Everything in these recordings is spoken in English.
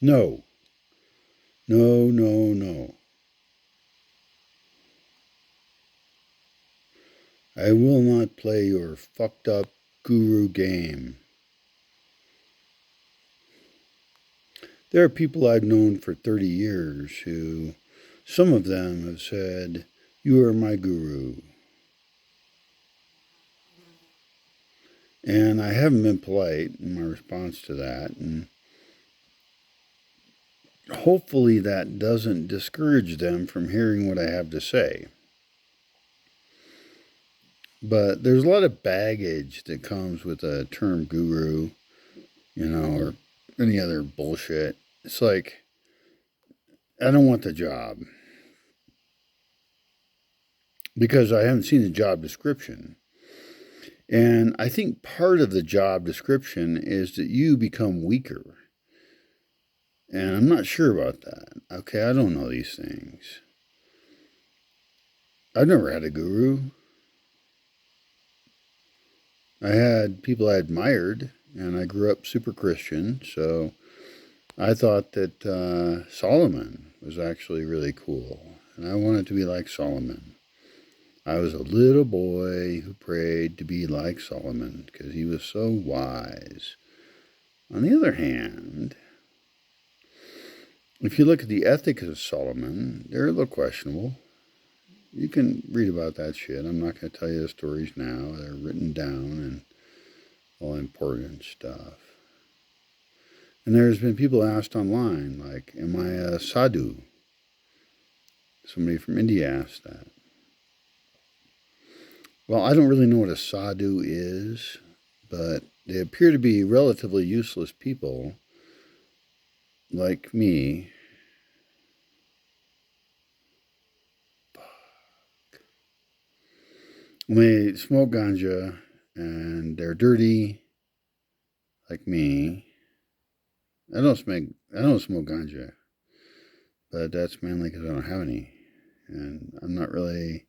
No, no, no, no. I will not play your fucked up guru game. There are people I've known for 30 years who, some of them have said, "You are my guru." And I haven't been polite in my response to that. And hopefully that doesn't discourage them from hearing what I have to say. But there's a lot of baggage that comes with the term guru, or any other bullshit. It's like, I don't want the job because I haven't seen the job description. And I think part of the job description is that you become weaker. And I'm not sure about that. Okay, I don't know these things. I've never had a guru. I had people I admired, and I grew up super Christian, so I thought that Solomon was actually really cool, and I wanted to be like Solomon. I was a little boy who prayed to be like Solomon because he was so wise. On the other hand, if you look at the ethics of Solomon, they're a little questionable. You can read about that shit. I'm not going to tell you the stories now. They're written down and all important stuff. And there's been people asked online, like, am I a sadhu? Somebody from India asked that. Well, I don't really know what a sadhu is, but they appear to be relatively useless people like me. They smoke ganja and they're dirty like me. I don't smoke ganja, but that's mainly because I don't have any, and I'm not really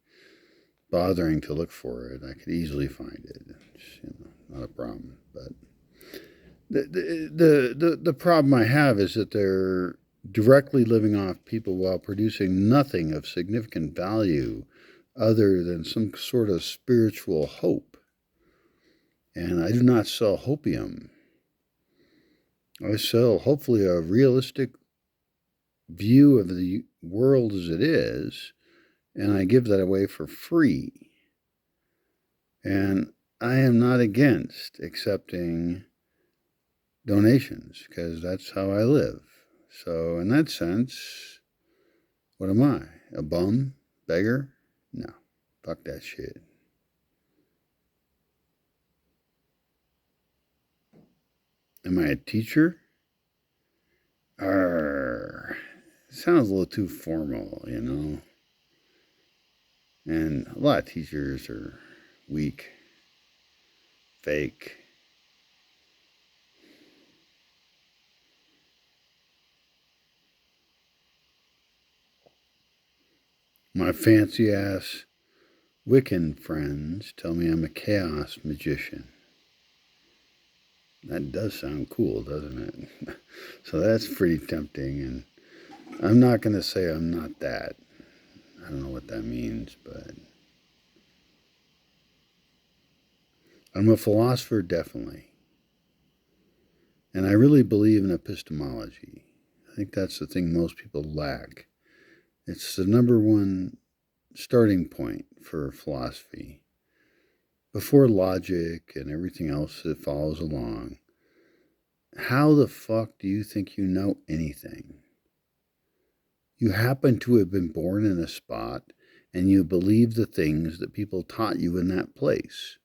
bothering to look for it. I could easily find it. It's, not a problem. But the problem I have is that they're directly living off people while producing nothing of significant value other than some sort of spiritual hope. And I do not sell hopium. I sell, hopefully, a realistic view of the world as it is, and I give that away for free. And I am not against accepting donations because that's how I live. So, in that sense, what am I? A bum? Beggar? No. Fuck that shit. Am I a teacher? Sounds a little too formal, And a lot of teachers are weak, fake. My fancy ass Wiccan friends tell me I'm a chaos magician. That does sound cool, doesn't it? So that's pretty tempting, and I'm not going to say I'm not that. I don't know what that means, but I'm a philosopher, definitely. And I really believe in epistemology. I think that's the thing most people lack. It's the number one starting point for philosophy. Before logic and everything else that follows along, how the fuck do you think you know anything? You happen to have been born in a spot and you believe the things that people taught you in that place.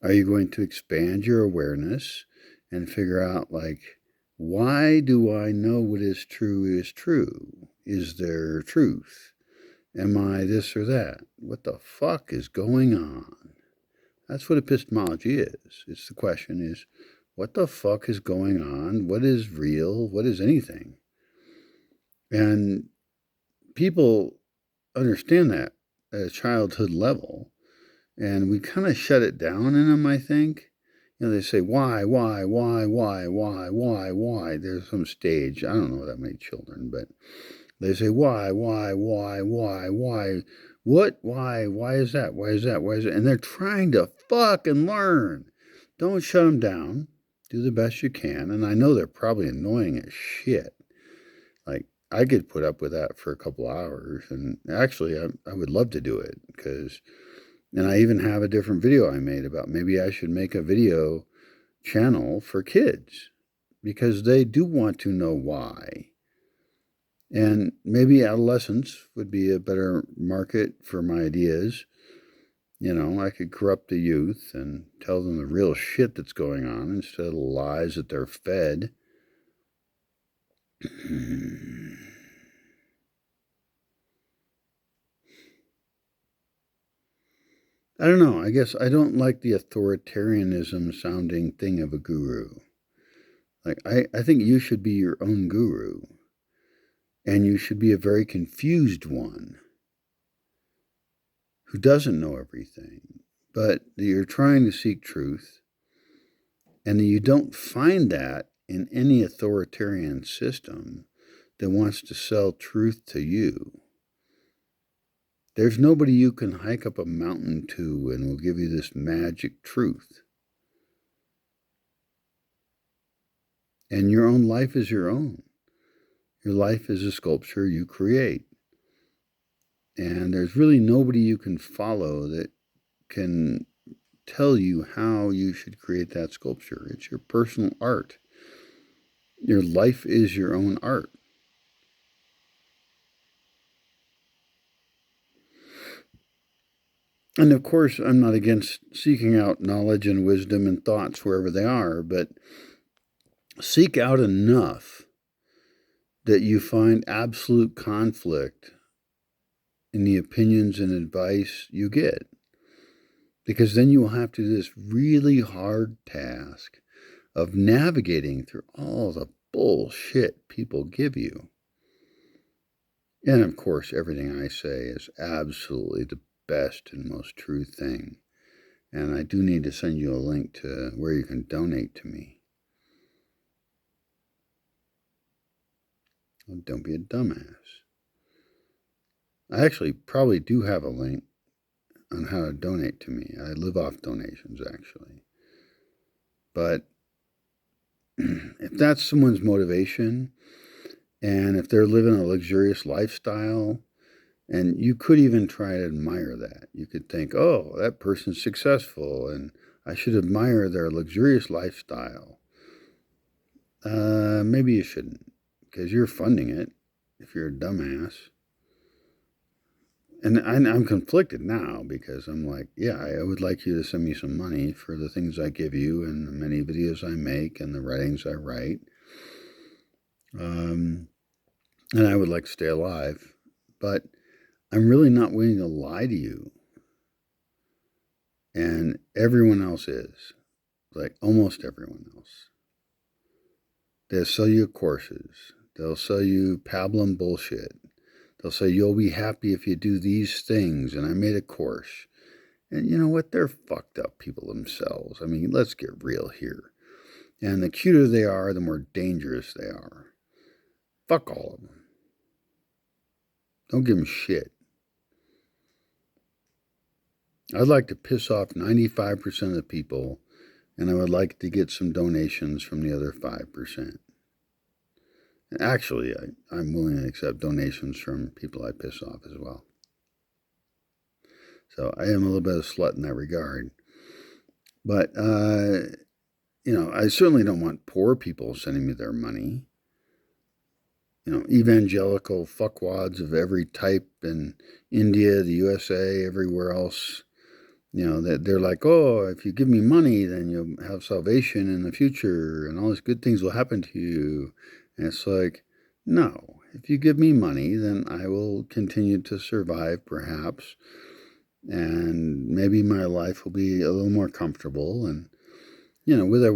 Are you going to expand your awareness and figure out, like, why do I know what is true is true? Is there truth? Am I this or that? What the fuck is going on? That's what epistemology is. It's the question is, what the fuck is going on? What is real? What is anything? And people understand that at a childhood level, and we kind of shut it down in them, I think. they say, why? There's some stage. I don't know that many children, but they say, why? What? Why is that? Why is that? Why is it? And they're trying to fucking learn. Don't shut them down. Do the best you can. And I know they're probably annoying as shit. Like, I could put up with that for a couple hours. And actually, I would love to do it because, and I even have a different video I made about maybe I should make a video channel for kids because they do want to know why. And maybe adolescents would be a better market for my ideas. I could corrupt the youth and tell them the real shit that's going on instead of the lies that they're fed. I don't know. I guess I don't like the authoritarianism sounding thing of a guru. Like, I think you should be your own guru. And you should be a very confused one who doesn't know everything, but you're trying to seek truth, and you don't find that in any authoritarian system that wants to sell truth to you. There's nobody you can hike up a mountain to and will give you this magic truth. And your own life is your own. Your life is a sculpture you create. And there's really nobody you can follow that can tell you how you should create that sculpture. It's your personal art. Your life is your own art. And of course, I'm not against seeking out knowledge and wisdom and thoughts wherever they are, but seek out enough that you find absolute conflict in the opinions and advice you get. Because then you will have to do this really hard task of navigating through all the bullshit people give you. And of course, everything I say is absolutely the best and most true thing. And I do need to send you a link to where you can donate to me. Well, don't be a dumbass. I actually probably do have a link on how to donate to me. I live off donations, actually. But if that's someone's motivation, and if they're living a luxurious lifestyle, and you could even try to admire that. You could think, oh, that person's successful, and I should admire their luxurious lifestyle. Maybe you shouldn't, because you're funding it if you're a dumbass. And I'm conflicted now because I'm like, yeah, I would like you to send me some money for the things I give you and the many videos I make and the writings I write. And I would like to stay alive. But I'm really not willing to lie to you. And everyone else is. Like almost everyone else. They'll sell you courses. They'll sell you pablum bullshit. They'll say, you'll be happy if you do these things, and I made a course. And you know what? They're fucked up people themselves. I mean, let's get real here. And the cuter they are, the more dangerous they are. Fuck all of them. Don't give them shit. I'd like to piss off 95% of the people, and I would like to get some donations from the other 5%. Actually, I'm willing to accept donations from people I piss off as well. So I am a little bit of a slut in that regard. But, I certainly don't want poor people sending me their money. Evangelical fuckwads of every type in India, the USA, everywhere else. That they're like, oh, if you give me money, then you'll have salvation in the future and all these good things will happen to you. And it's like, no, if you give me money, then I will continue to survive, perhaps. And maybe my life will be a little more comfortable. And, with or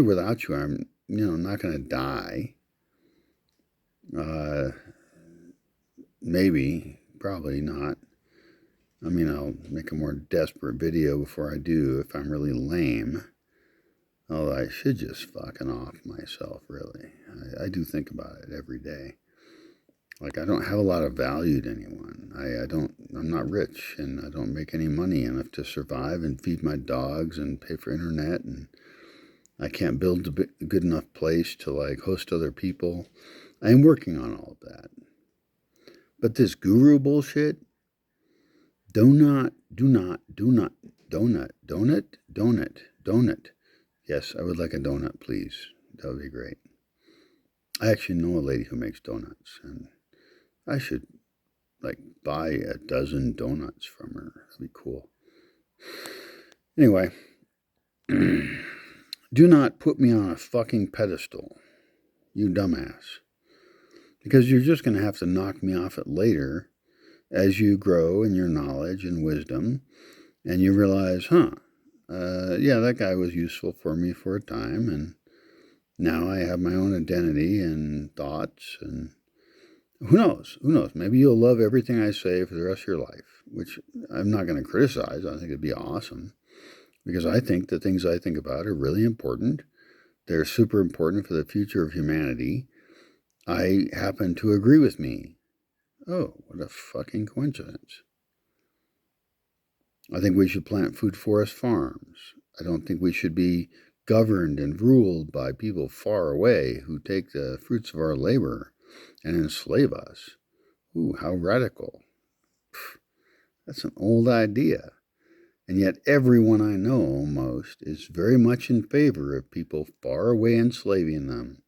without you, I'm, not going to die. Maybe, probably not. I mean, I'll make a more desperate video before I do if I'm really lame. Although I should just fucking off myself, really. I do think about it every day. Like, I don't have a lot of value to anyone. I'm not rich, and I don't make any money enough to survive and feed my dogs and pay for internet, and I can't build a good enough place to, like, host other people. I am working on all of that. But this guru bullshit, donut. Yes, I would like a donut, please. That would be great. I actually know a lady who makes donuts, and I should, like, buy a dozen donuts from her. That'd be cool. Anyway, do not put me on a fucking pedestal, you dumbass. Because you're just going to have to knock me off it later as you grow in your knowledge and wisdom, and you realize, yeah, that guy was useful for me for a time, and now I have my own identity and thoughts, and who knows? Maybe you'll love everything I say for the rest of your life, which I'm not going to criticize. I think it'd be awesome, because I think the things I think about are really important. They're super important for the future of humanity. I happen to agree with me. Oh, what a fucking coincidence. I think we should plant food forest farms. I don't think we should be governed and ruled by people far away who take the fruits of our labor and enslave us. Ooh, how radical. That's an old idea. And yet everyone I know almost is very much in favor of people far away enslaving them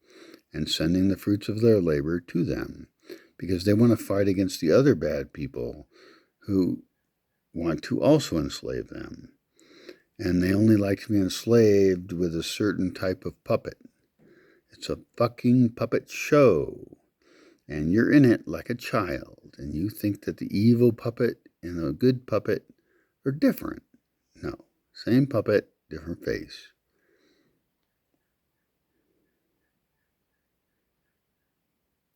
and sending the fruits of their labor to them, because they want to fight against the other bad people who want to also enslave them. And they only like to be enslaved with a certain type of puppet. It's a fucking puppet show. And you're in it like a child, and you think that the evil puppet and the good puppet are different. No, same puppet, different face.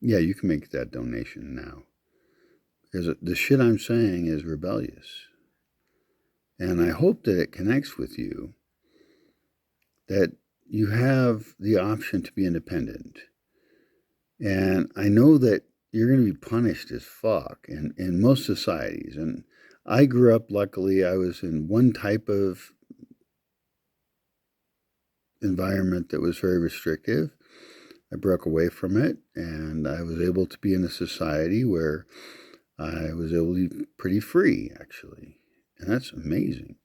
Yeah, you can make that donation now. Because the shit I'm saying is rebellious. And I hope that it connects with you, that you have the option to be independent. And I know that you're going to be punished as fuck in most societies. And I grew up, luckily, I was in one type of environment that was very restrictive. I broke away from it, and I was able to be in a society where I was able to be pretty free, actually. And that's amazing.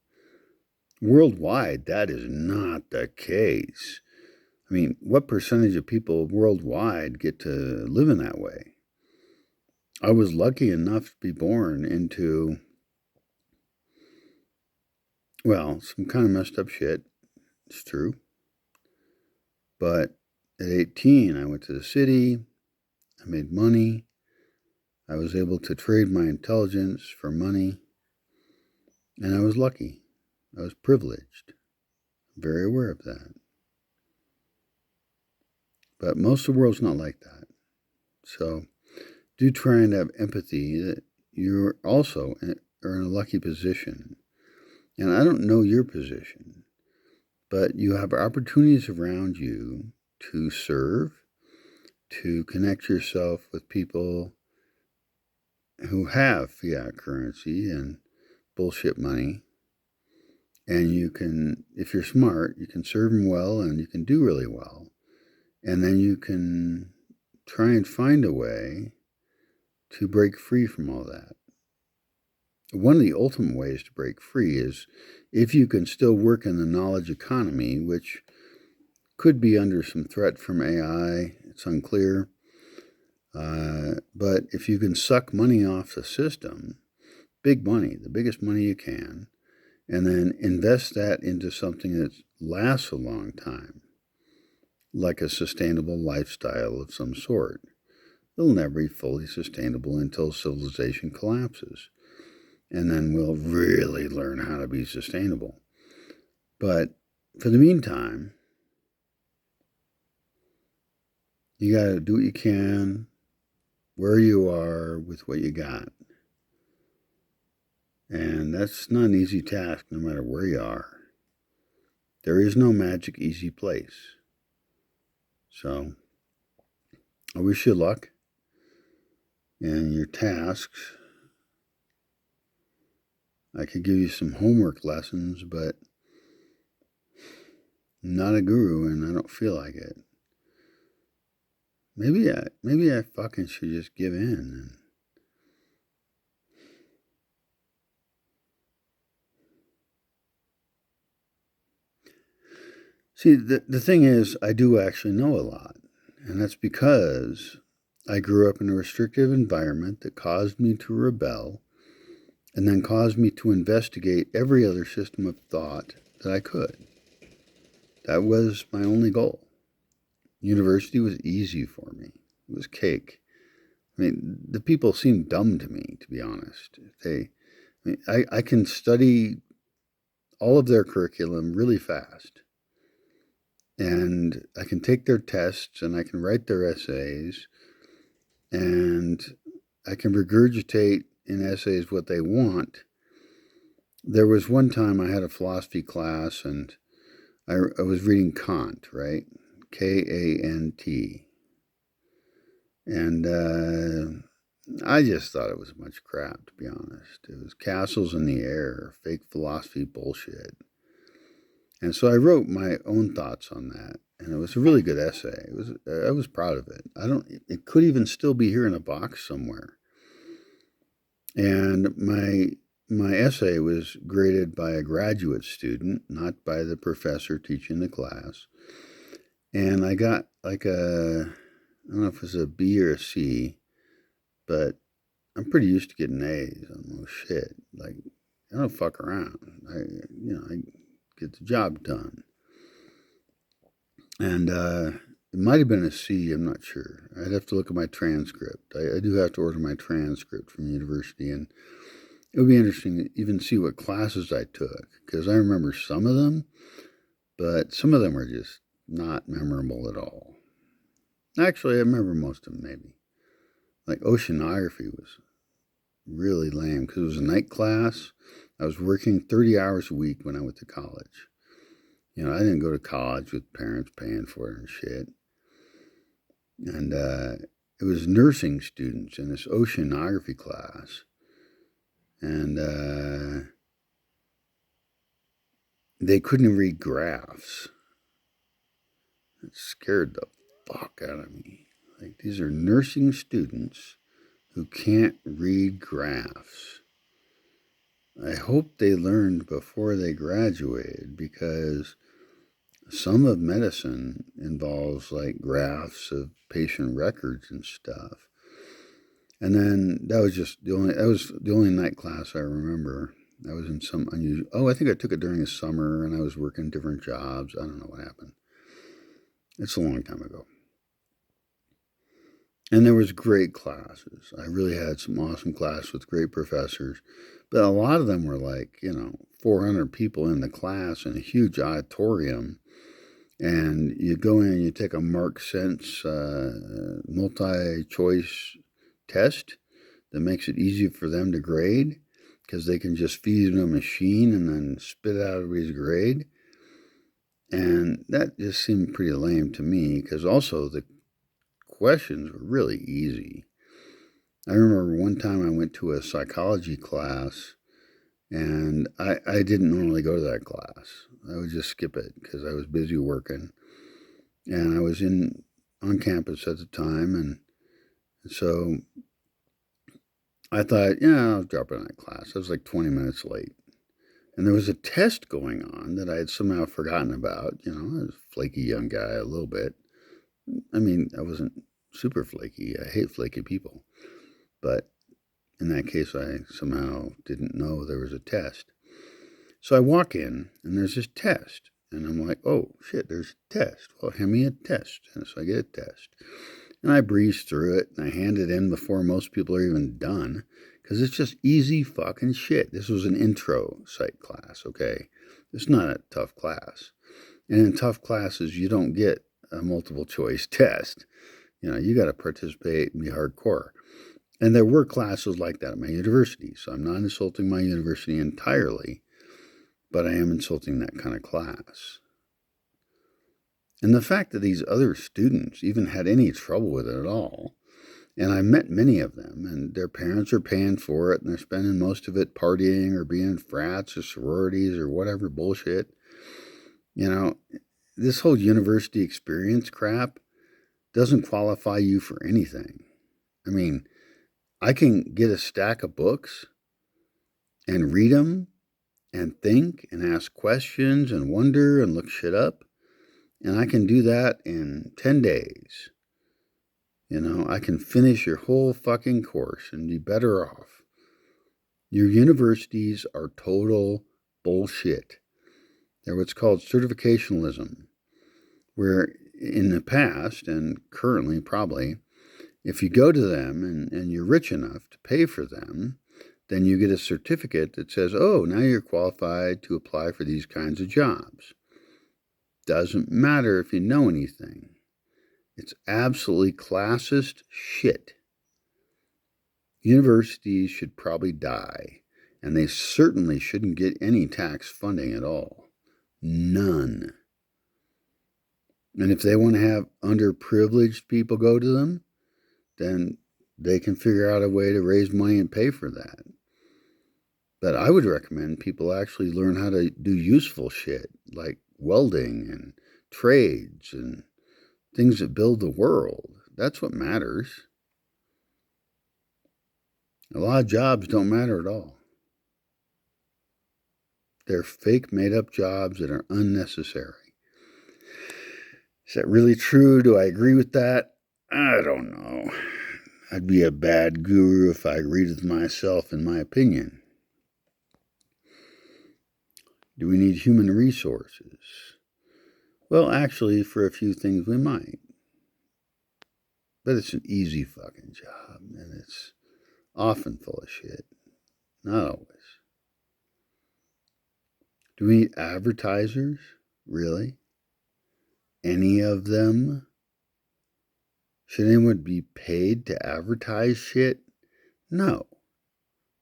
Worldwide, that is not the case. I mean, what percentage of people worldwide get to live in that way? I was lucky enough to be born into, well, some kind of messed up shit. It's true. But at 18, I went to the city. I made money. I was able to trade my intelligence for money. And I was lucky. I was privileged. Very aware of that. But most of the world's not like that. So do try and have empathy that you also are in a lucky position. And I don't know your position, but you have opportunities around you to serve, to connect yourself with people who have fiat currency and bullshit money. And you can, if you're smart, you can serve them well, and you can do really well. And then you can try and find a way to break free from all that. One of the ultimate ways to break free is if you can still work in the knowledge economy, which could be under some threat from AI. It's unclear. But if you can suck money off the system, big money, the biggest money you can, and then invest that into something that lasts a long time, like a sustainable lifestyle of some sort, it'll never be fully sustainable until civilization collapses. And then we'll really learn how to be sustainable. But for the meantime, you got to do what you can, where you are, with what you got. And that's not an easy task, no matter where you are. There is no magic easy place. So I wish you luck in your tasks. I could give you some homework lessons, but I'm not a guru and I don't feel like it. Maybe I fucking should just give in and see, the thing is, I do actually know a lot. And that's because I grew up in a restrictive environment that caused me to rebel and then caused me to investigate every other system of thought that I could. That was my only goal. University was easy for me. It was cake. I mean, the people seemed dumb to me, to be honest. I can study all of their curriculum really fast. And I can take their tests and I can write their essays and I can regurgitate in essays what they want. There was one time I had a philosophy class and I was reading Kant, right? Kant. And I just thought it was a bunch of crap, to be honest. It was castles in the air, fake philosophy bullshit. And so I wrote my own thoughts on that, and it was a really good essay. I was proud of it. It could even still be here in a box somewhere. And my essay was graded by a graduate student, not by the professor teaching the class. And I got like I don't know if it was a B or a C, but I'm pretty used to getting A's on most shit. Like, I don't fuck around. I get the job done. And it might have been a C, I'm not sure. I'd have to look at my transcript. I do have to order my transcript from university, and it would be interesting to even see what classes I took, because I remember some of them, but some of them were just not memorable at all. Actually, I remember most of them, maybe. Like oceanography was really lame, because it was a night class. I was working 30 hours a week when I went to college. I didn't go to college with parents paying for it and shit. And it was nursing students in this oceanography class. And they couldn't read graphs. It scared the fuck out of me. Like, these are nursing students who can't read graphs. I hope they learned before they graduated, because some of medicine involves like graphs of patient records and stuff. And then that was the only night class I remember. I was in some unusual, I think I took it during the summer and I was working different jobs. I don't know what happened. It's a long time ago. And there was great classes. I really had some awesome classes with great professors. But a lot of them were like, 400 people in the class in a huge auditorium. And you go in and you take a Mark Sense multi-choice test that makes it easy for them to grade, because they can just feed it a machine and then spit out everybody's grade. And that just seemed pretty lame to me, because also the questions were really easy. I remember one time I went to a psychology class, and I didn't normally go to that class. I would just skip it because I was busy working. And I was on campus at the time, and so I thought, I'll drop in that class. I was like 20 minutes late. And there was a test going on that I had somehow forgotten about. I was a flaky young guy a little bit. I mean, I wasn't super flaky. I hate flaky people. But in that case, I somehow didn't know there was a test. So I walk in, and there's this test. And I'm like, oh, shit, there's a test. Well, hand me a test. And so I get a test. And I breeze through it, and I hand it in before most people are even done, because it's just easy fucking shit. This was an intro psych class, okay? It's not a tough class. And in tough classes, you don't get a multiple choice test. You got to participate and be hardcore. And there were classes like that at my university, so I'm not insulting my university entirely, but I am insulting that kind of class. And the fact that these other students even had any trouble with it at all, and I met many of them, and their parents are paying for it, and they're spending most of it partying or being in frats or sororities or whatever bullshit. This whole university experience crap doesn't qualify you for anything. I mean, I can get a stack of books and read them and think and ask questions and wonder and look shit up. And I can do that in 10 days. I can finish your whole fucking course and be better off. Your universities are total bullshit. They're what's called certificationalism, where in the past and currently probably, if you go to them and you're rich enough to pay for them, then you get a certificate that says, oh, now you're qualified to apply for these kinds of jobs. Doesn't matter if you know anything. It's absolutely classist shit. Universities should probably die, and they certainly shouldn't get any tax funding at all. None. And if they want to have underprivileged people go to them, then they can figure out a way to raise money and pay for that. But I would recommend people actually learn how to do useful shit like welding and trades and things that build the world. That's what matters. A lot of jobs don't matter at all. They're fake, made-up jobs that are unnecessary. Is that really true? Do I agree with that? I don't know. I'd be a bad guru if I agreed with myself in my opinion. Do we need human resources? Well, actually, for a few things we might. But it's an easy fucking job, and it's often full of shit. Not always. Do we need advertisers? Really? Any of them? Should anyone be paid to advertise shit? No.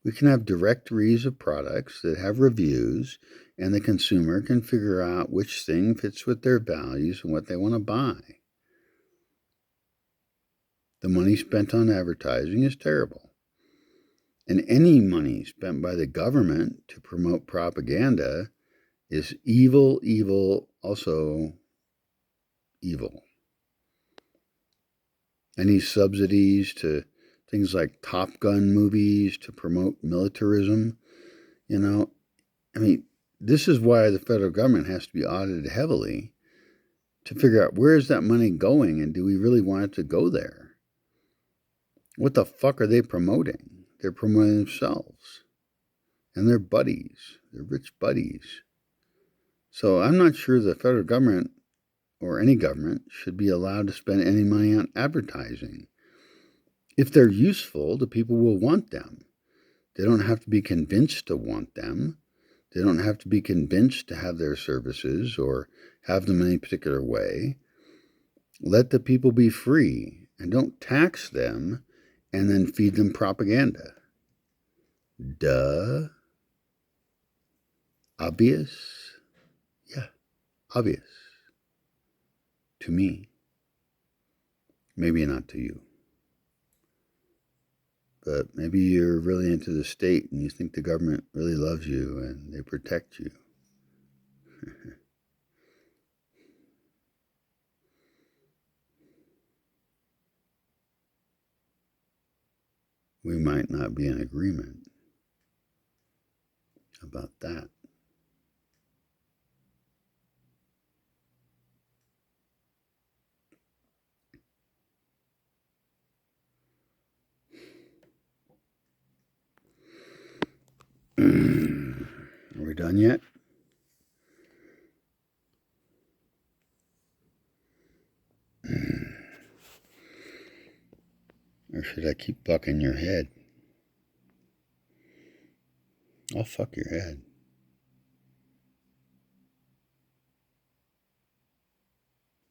We can have directories of products that have reviews, and the consumer can figure out which thing fits with their values and what they want to buy. The money spent on advertising is terrible. And any money spent by the government to promote propaganda is evil, also evil. Any subsidies to things like Top Gun movies to promote militarism, this is why the federal government has to be audited heavily to figure out where is that money going and do we really want it to go there? What the fuck are they promoting? They're promoting themselves and their buddies, their rich buddies. So I'm not sure the federal government or any government should be allowed to spend any money on advertising. If they're useful, the people will want them. They don't have to be convinced to want them. They don't have to be convinced to have their services or have them in any particular way. Let the people be free and don't tax them and then feed them propaganda. Duh. Obvious? Yeah, obvious. To me. Maybe not to you. But maybe you're really into the state and you think the government really loves you and they protect you. We might not be in agreement about that. Are we done yet? Or should I keep bucking your head? I'll fuck your head.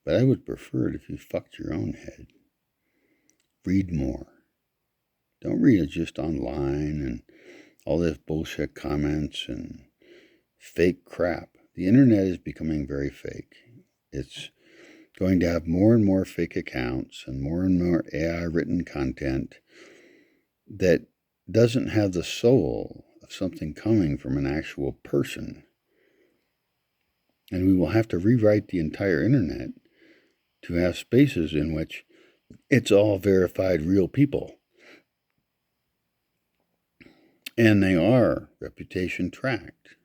But I would prefer it if you fucked your own head. Read more. Don't read it just online and all this bullshit comments and fake crap. The internet is becoming very fake. It's going to have more and more fake accounts and more AI written content that doesn't have the soul of something coming from an actual person. And we will have to rewrite the entire internet to have spaces in which it's all verified real people. And they are reputation tracked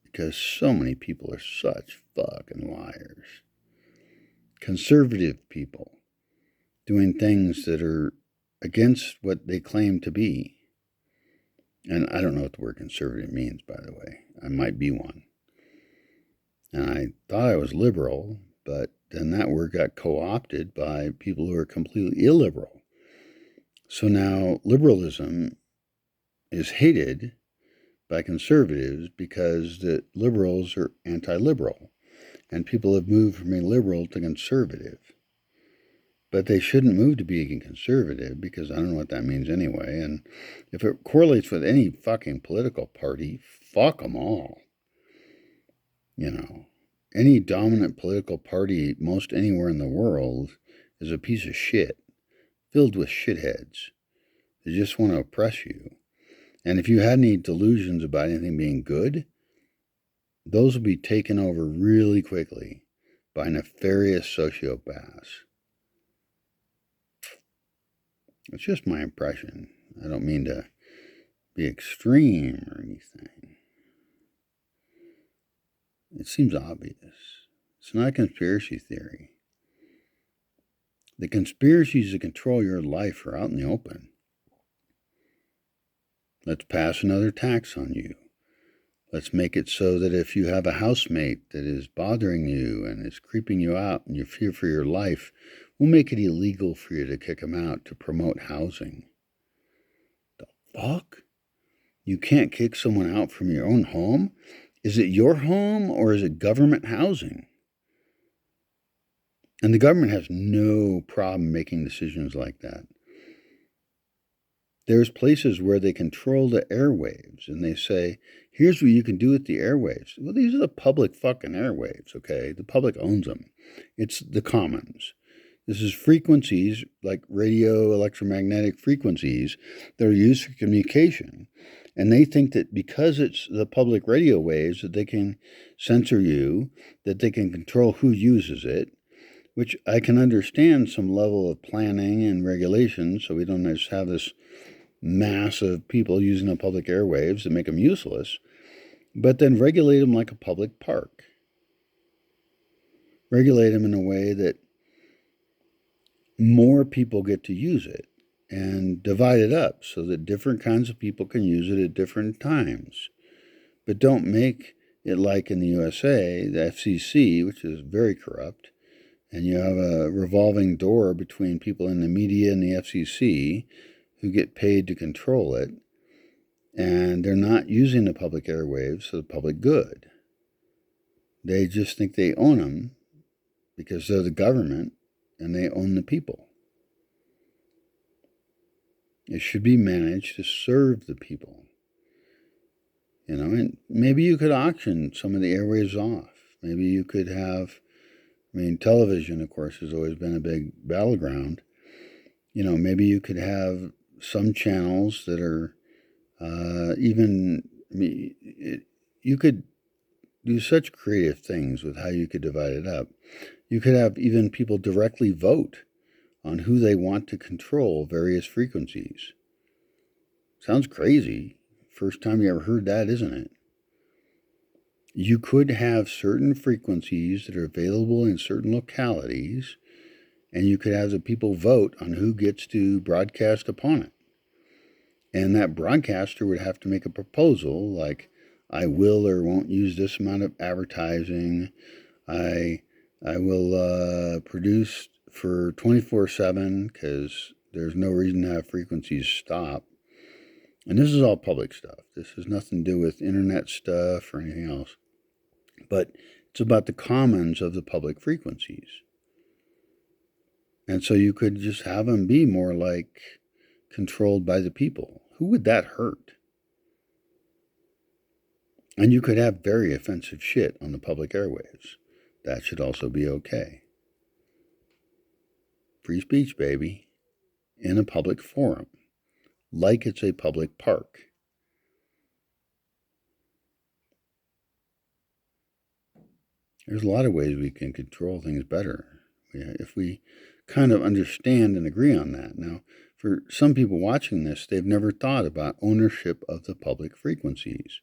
because so many people are such fucking liars. Conservative people doing things that are against what they claim to be. And I don't know what the word conservative means, by the way. I might be one. And I thought I was liberal, but then that word got co-opted by people who are completely illiberal. So now liberalism is hated by conservatives because the liberals are anti-liberal. And people have moved from a liberal to conservative. But they shouldn't move to being conservative because I don't know what that means anyway. And if it correlates with any fucking political party, fuck them all. You know, any dominant political party most anywhere in the world is a piece of shit, filled with shitheads. They just want to oppress you. And if you had any delusions about anything being good, those will be taken over really quickly by nefarious sociopaths. It's just my impression. I don't mean to be extreme or anything. It seems obvious. It's not a conspiracy theory. The conspiracies that control your life are out in the open. Let's pass another tax on you. Let's make it so that if you have a housemate that is bothering you and is creeping you out and you fear for your life, we'll make it illegal for you to kick them out to promote housing. The fuck? You can't kick someone out from your own home? Is it your home or is it government housing? And the government has no problem making decisions like that. There's places where they control the airwaves and they say, here's what you can do with the airwaves. Well, these are the public fucking airwaves, okay? The public owns them. It's the commons. This is frequencies like radio electromagnetic frequencies that are used for communication. And they think that because it's the public radio waves that they can censor you, that they can control who uses it, which I can understand some level of planning and regulation so we don't just have this mass of people using the public airwaves that make them useless, but then regulate them like a public park. Regulate them in a way that more people get to use it and divide it up so that different kinds of people can use it at different times. But don't make it like in the USA, the FCC, which is very corrupt, and you have a revolving door between people in the media and the FCC who get paid to control it, and they're not using the public airwaves for the public good. They just think they own them because they're the government and they own the people. It should be managed to serve the people. You know, and maybe you could auction some of the airwaves off. Maybe you could have, television, of course, has always been a big battleground. You know, maybe you could have some channels that are you could do such creative things with how you could divide it up. You could have even people directly vote on who they want to control various frequencies. Sounds crazy. First time you ever heard that, isn't it? You could have certain frequencies that are available in certain localities, and you could have the people vote on who gets to broadcast upon it. And that broadcaster would have to make a proposal like, I will or won't use this amount of advertising. I will produce for 24/7 because there's no reason to have frequencies stop. And this is all public stuff. This has nothing to do with internet stuff or anything else. But it's about the commons of the public frequencies. And so you could just have them be more like controlled by the people. Who would that hurt? And you could have very offensive shit on the public airwaves. That should also be okay. free speech, baby, in a public forum, like it's a public park. There's a lot of ways we can control things better if we kind of understand and agree on that. Now, for some people watching this, they've never thought about ownership of the public frequencies.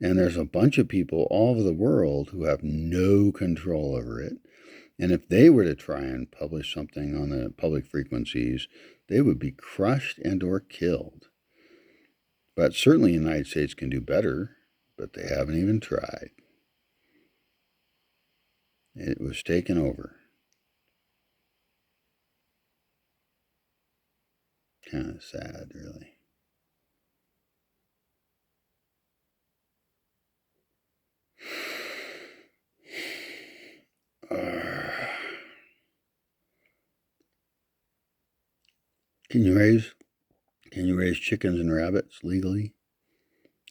And there's a bunch of people all over the world who have no control over it. And if they were to try and publish something on the public frequencies, they would be crushed and or killed. But certainly the United States can do better, but they haven't even tried. It was taken over. Kind of sad, really. Can you raise chickens and rabbits legally?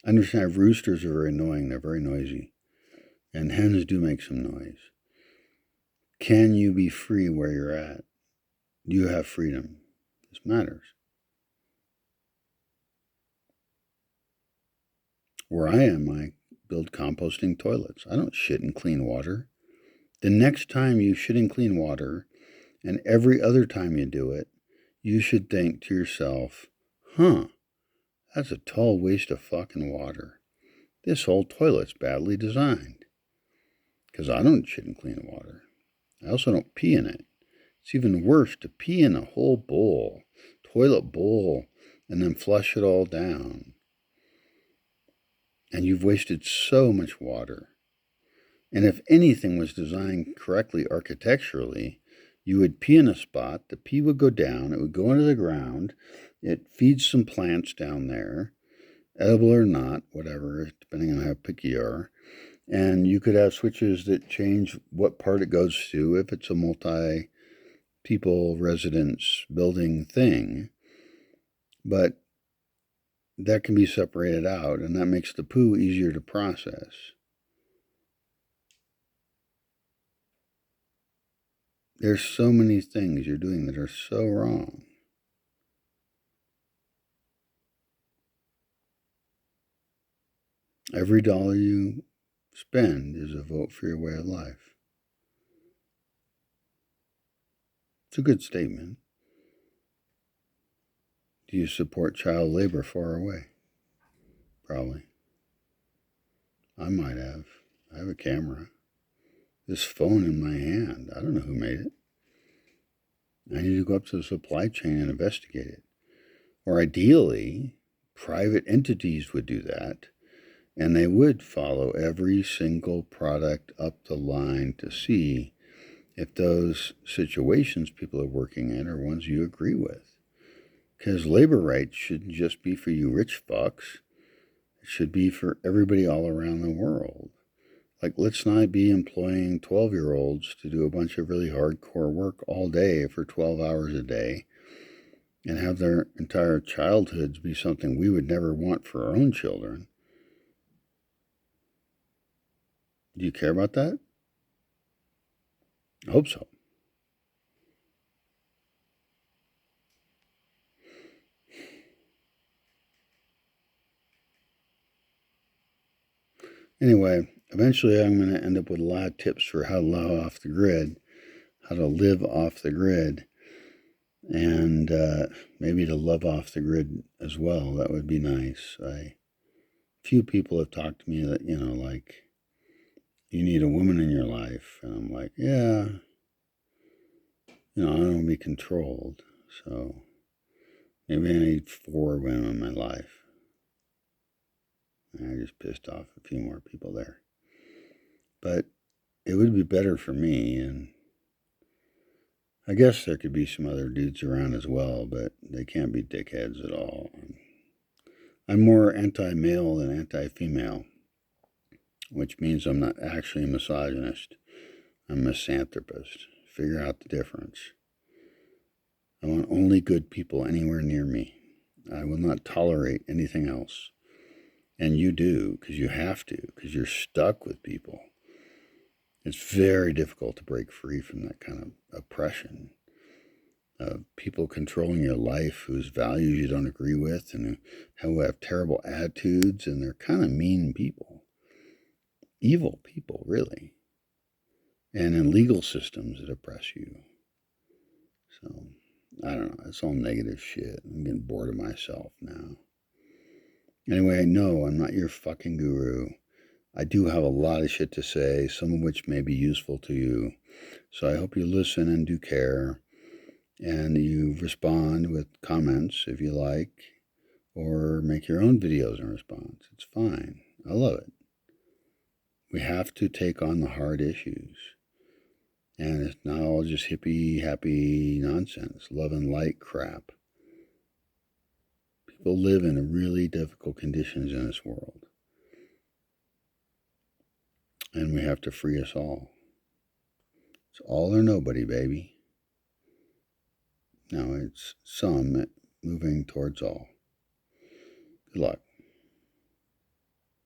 I understand roosters are very annoying. They're very noisy. And hens do make some noise. Can you be free where you're at? Do you have freedom? This matters. Where I am, I build composting toilets. I don't shit in clean water. The next time you shit in clean water, and every other time you do it, you should think to yourself, that's a total waste of fucking water. This whole toilet's badly designed. Because I don't shit in clean water. I also don't pee in it. It's even worse to pee in a whole bowl, toilet bowl, and then flush it all down. And you've wasted so much water. And if anything was designed correctly architecturally, you would pee in a spot, the pee would go down, it would go into the ground, it feeds some plants down there, edible or not, whatever, depending on how picky you are. And you could have switches that change what part it goes to if it's a multi-people residence building thing. But that can be separated out, and that makes the poo easier to process. There's so many things you're doing that are so wrong. Every dollar you spend is a vote for your way of life. It's a good statement. Do you support child labor far away? Probably. I might have. I have a camera. This phone in my hand. I don't know who made it. I need to go up to the supply chain and investigate it. Or ideally, private entities would do that, and they would follow every single product up the line to see if those situations people are working in are ones you agree with. Because labor rights shouldn't just be for you rich fucks. It should be for everybody all around the world. Like, let's not be employing 12-year-olds to do a bunch of really hardcore work all day for 12 hours a day and have their entire childhoods be something we would never want for our own children. Do you care about that? I hope so. Anyway, eventually I'm going to end up with a lot of tips for how to live off the grid, and maybe to love off the grid as well. That would be nice. Few people have talked to me that, like, you need a woman in your life. And I'm like, yeah, I don't want to be controlled. So maybe I need 4 women in my life. And I just pissed off a few more people there. But it would be better for me, and I guess there could be some other dudes around as well, but they can't be dickheads at all. I'm more anti-male than anti-female, which means I'm not actually a misogynist. I'm a misanthropist. Figure out the difference. I want only good people anywhere near me. I will not tolerate anything else. And you do, because you have to, because you're stuck with people. It's very difficult to break free from that kind of oppression. people controlling your life whose values you don't agree with and who have terrible attitudes, and they're kind of mean people. Evil people, really. And in legal systems that oppress you. So, I don't know. It's all negative shit. I'm getting bored of myself now. Anyway, no, I'm not your fucking guru. I do have a lot of shit to say, some of which may be useful to you. So I hope you listen and do care. And you respond with comments if you like, or make your own videos in response. It's fine. I love it. We have to take on the hard issues. And it's not all just hippie, happy nonsense, love and light crap. People live in really difficult conditions in this world. And we have to free us all. It's all or nobody, baby. Now it's some moving towards all. Good luck.